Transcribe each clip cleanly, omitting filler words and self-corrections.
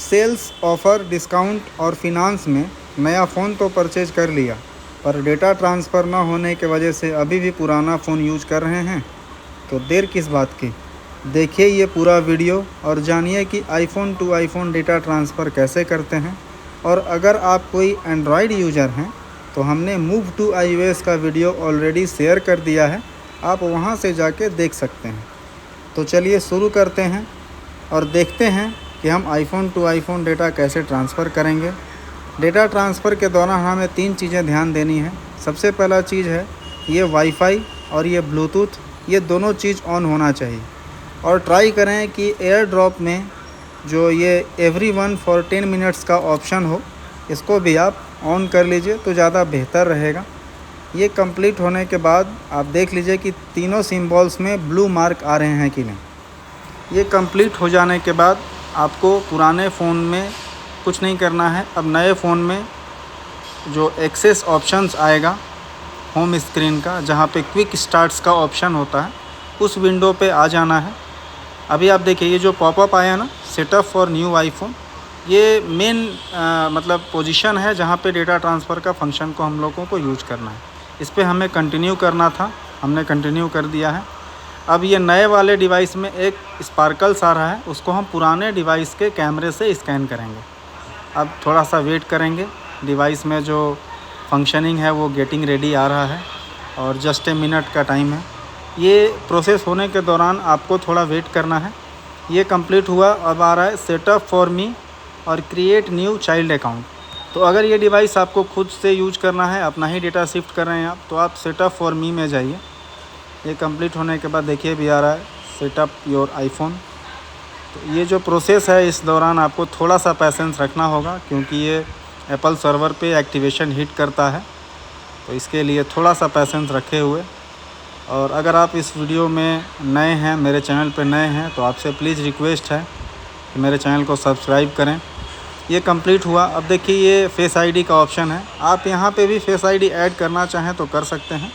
Sales offer, discount और finance में नया फ़ोन तो परचेज कर लिया, पर डेटा ट्रांसफ़र ना होने की वजह से अभी भी पुराना फ़ोन यूज़ कर रहे हैं। तो देर किस बात की, देखिए ये पूरा वीडियो और जानिए कि iPhone to iPhone data transfer कैसे करते हैं। और अगर आप कोई एंड्रॉयड यूज़र हैं तो हमने मूव टू iOS का वीडियो ऑलरेडी शेयर कर दिया है, आप वहां से जाके देख सकते हैं। तो चलिए शुरू करते हैं और देखते हैं कि हम आईफ़ोन टू आईफ़ोन डेटा कैसे ट्रांसफ़र करेंगे। डेटा ट्रांसफ़र के दौरान हमें 3 चीज़ें ध्यान देनी है। सबसे पहला चीज़ है ये वाईफाई और ये ब्लूटूथ, ये दोनों चीज़ ऑन होना चाहिए। और ट्राई करें कि एयर ड्रॉप में जो ये एवरीवन फॉर 10 मिनट्स का ऑप्शन हो, इसको भी आप ऑन कर लीजिए तो ज़्यादा बेहतर रहेगा। ये कंप्लीट होने के बाद आप देख लीजिए कि तीनों सिंबल्स में ब्लू मार्क आ रहे हैं कि नहीं। ये कंप्लीट हो जाने के बाद आपको पुराने फ़ोन में कुछ नहीं करना है। अब नए फ़ोन में जो एक्सेस ऑप्शंस आएगा होम स्क्रीन का, जहाँ पे क्विक स्टार्ट्स का ऑप्शन होता है, उस विंडो पे आ जाना है। अभी आप देखिए ये जो पॉपअप आया ना, सेटअप फॉर न्यू आईफोन, ये मेन मतलब पोजीशन है जहाँ पे डेटा ट्रांसफ़र का फंक्शन को हम लोगों को यूज करना है। इस पे हमें कंटिन्यू करना था, हमने कंटिन्यू कर दिया है। अब ये नए वाले डिवाइस में एक स्पार्कल्स आ रहा है, उसको हम पुराने डिवाइस के कैमरे से स्कैन करेंगे। अब थोड़ा सा वेट करेंगे, डिवाइस में जो फंक्शनिंग है वो गेटिंग रेडी आ रहा है और जस्ट ए मिनट का टाइम है। ये प्रोसेस होने के दौरान आपको थोड़ा वेट करना है। ये कंप्लीट हुआ, अब आ रहा है सेटअप फॉर मी और क्रिएट न्यू चाइल्ड अकाउंट। तो अगर ये डिवाइस आपको खुद से यूज करना है, अपना ही डेटा शिफ्ट कर रहे हैं आप, तो आप सेटअप फॉर मी में जाइए। ये कंप्लीट होने के बाद देखिए भी आ रहा है सेटअप योर आईफोन। तो ये जो प्रोसेस है, इस दौरान आपको थोड़ा सा पैसेंस रखना होगा, क्योंकि ये एप्पल सर्वर पे एक्टिवेशन हिट करता है, तो इसके लिए थोड़ा सा पैसेंस रखे हुए। और अगर आप इस वीडियो में नए हैं, मेरे चैनल पे नए हैं, तो आपसे प्लीज़ रिक्वेस्ट है कि मेरे चैनल को सब्सक्राइब करें। ये कंप्लीट हुआ। अब देखिए ये फेस आईडी का ऑप्शन है, आप यहाँ पे भी फेस आईडी ऐड करना चाहें तो कर सकते हैं।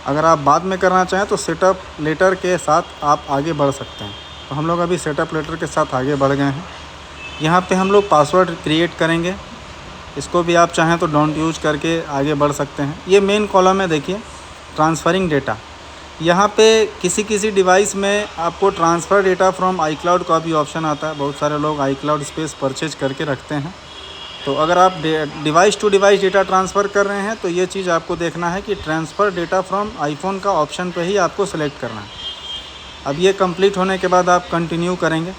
अगर आप बाद में करना चाहें तो सेटअप लेटर के साथ आप आगे बढ़ सकते हैं। तो हम लोग अभी सेटअप लेटर के साथ आगे बढ़ गए हैं। यहाँ पे हम लोग पासवर्ड क्रिएट करेंगे, इसको भी आप चाहें तो डोंट यूज करके आगे बढ़ सकते हैं। ये मेन कॉलम है, देखिए ट्रांसफ़रिंग डेटा। यहाँ पे किसी किसी डिवाइस में आपको ट्रांसफ़र डेटा फ्रॉम आईक्लाउड का भी ऑप्शन आता है। बहुत सारे लोग आईक्लाउड स्पेस परचेज करके रखते हैं। तो अगर आप device to device data transfer कर रहे हैं तो ये चीज़ आपको देखना है कि ट्रांसफ़र डेटा फ्रॉम आईफोन का ऑप्शन पे ही आपको सेलेक्ट करना है। अब ये कंप्लीट होने के बाद आप कंटिन्यू करेंगे।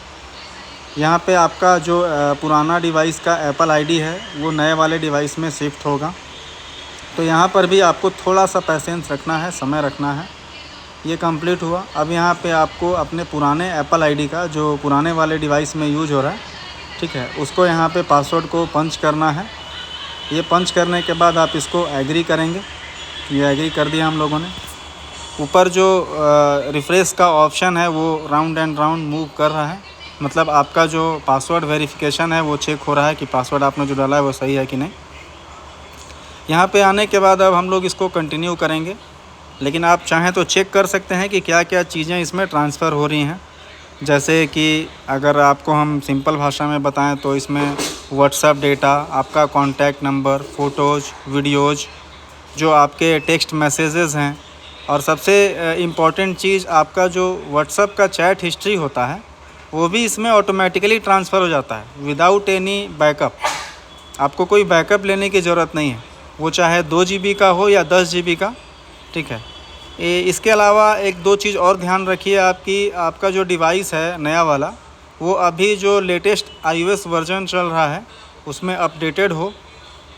यहाँ पे आपका जो पुराना डिवाइस का एप्पल आईडी है वो नए वाले डिवाइस में शिफ्ट होगा। तो यहाँ पर भी आपको थोड़ा सा पैसेंस रखना है, समय रखना है। ये कंप्लीट हुआ। अब यहाँ पे आपको अपने पुराने एप्पल आईडी का, जो पुराने वाले डिवाइस में यूज हो रहा है, ठीक है, उसको यहाँ पे पासवर्ड को पंच करना है। ये पंच करने के बाद आप इसको एग्री करेंगे। ये एग्री कर दिया हम लोगों ने। ऊपर जो रिफ्रेश का ऑप्शन है वो राउंड एंड राउंड मूव कर रहा है, मतलब आपका जो पासवर्ड वेरिफिकेशन है वो चेक हो रहा है कि पासवर्ड आपने जो डाला है वो सही है कि नहीं। यहाँ पे आने के बाद अब हम लोग इसको कंटिन्यू करेंगे, लेकिन आप चाहें तो चेक कर सकते हैं कि क्या क्या चीज़ें इसमें ट्रांसफ़र हो रही हैं। जैसे कि अगर आपको हम सिंपल भाषा में बताएं तो इसमें व्हाट्सएप डेटा, आपका कॉन्टैक्ट नंबर, फ़ोटोज़, वीडियोज़, जो आपके टेक्स्ट मैसेजेस हैं, और सबसे इम्पॉर्टेंट चीज़ आपका जो व्हाट्सएप का चैट हिस्ट्री होता है वो भी इसमें ऑटोमेटिकली ट्रांसफ़र हो जाता है विदाउट एनी बैकअप। आपको कोई बैकअप लेने की ज़रूरत नहीं है, वो चाहे 2 GB का हो या 10 GB का, ठीक है। इसके अलावा एक दो चीज़ और ध्यान रखिए, आपका जो डिवाइस है नया वाला, वो अभी जो लेटेस्ट iOS वर्जन चल रहा है उसमें अपडेटेड हो,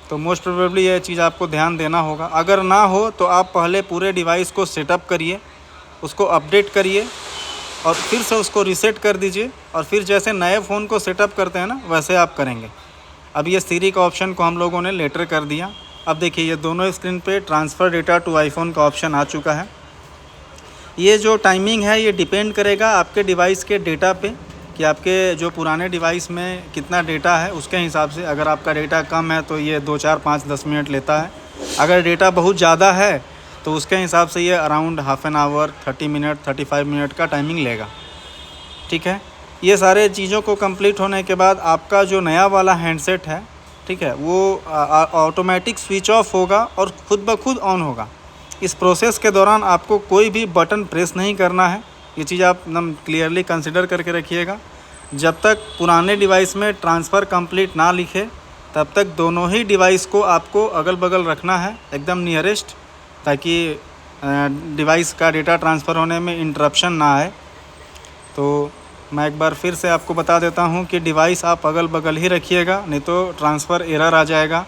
तो मोस्ट प्रोबेबली ये चीज़ आपको ध्यान देना होगा। अगर ना हो तो आप पहले पूरे डिवाइस को सेटअप करिए, उसको अपडेट करिए और फिर से उसको रीसेट कर दीजिए, और फिर जैसे नए फ़ोन को सेटअप करते हैं ना, वैसे आप करेंगे। अब ये सीरी का ऑप्शन को हम लोगों ने लेटर कर दिया। अब देखिए ये दोनों स्क्रीन पे ट्रांसफ़र डेटा टू आईफोन का ऑप्शन आ चुका है। ये जो टाइमिंग है ये डिपेंड करेगा आपके डिवाइस के डेटा पे, कि आपके जो पुराने डिवाइस में कितना डेटा है उसके हिसाब से। अगर आपका डेटा कम है तो ये 2, 4, 5, 10 मिनट लेता है। अगर डेटा बहुत ज़्यादा है तो उसके हिसाब से ये around half an hour, 30 minute, 35 minute का टाइमिंग लेगा, ठीक है। ये सारे चीज़ों को कंप्लीट होने के बाद आपका जो नया वाला हैंडसेट है, ठीक है, वो ऑटोमेटिक स्विच ऑफ होगा और खुद ब खुद ऑन होगा। इस प्रोसेस के दौरान आपको कोई भी बटन प्रेस नहीं करना है। ये चीज़ आप एकदम क्लियरली कंसिडर करके रखिएगा। जब तक पुराने डिवाइस में ट्रांसफ़र कंप्लीट ना लिखे तब तक दोनों ही डिवाइस को आपको अगल बगल रखना है एकदम नियरेस्ट, ताकि डिवाइस का डेटा ट्रांसफ़र होने में इंटरप्शन ना आए। तो मैं एक बार फिर से आपको बता देता हूँ कि डिवाइस आप अगल बगल ही रखिएगा, नहीं तो ट्रांसफ़र एरर आ जाएगा।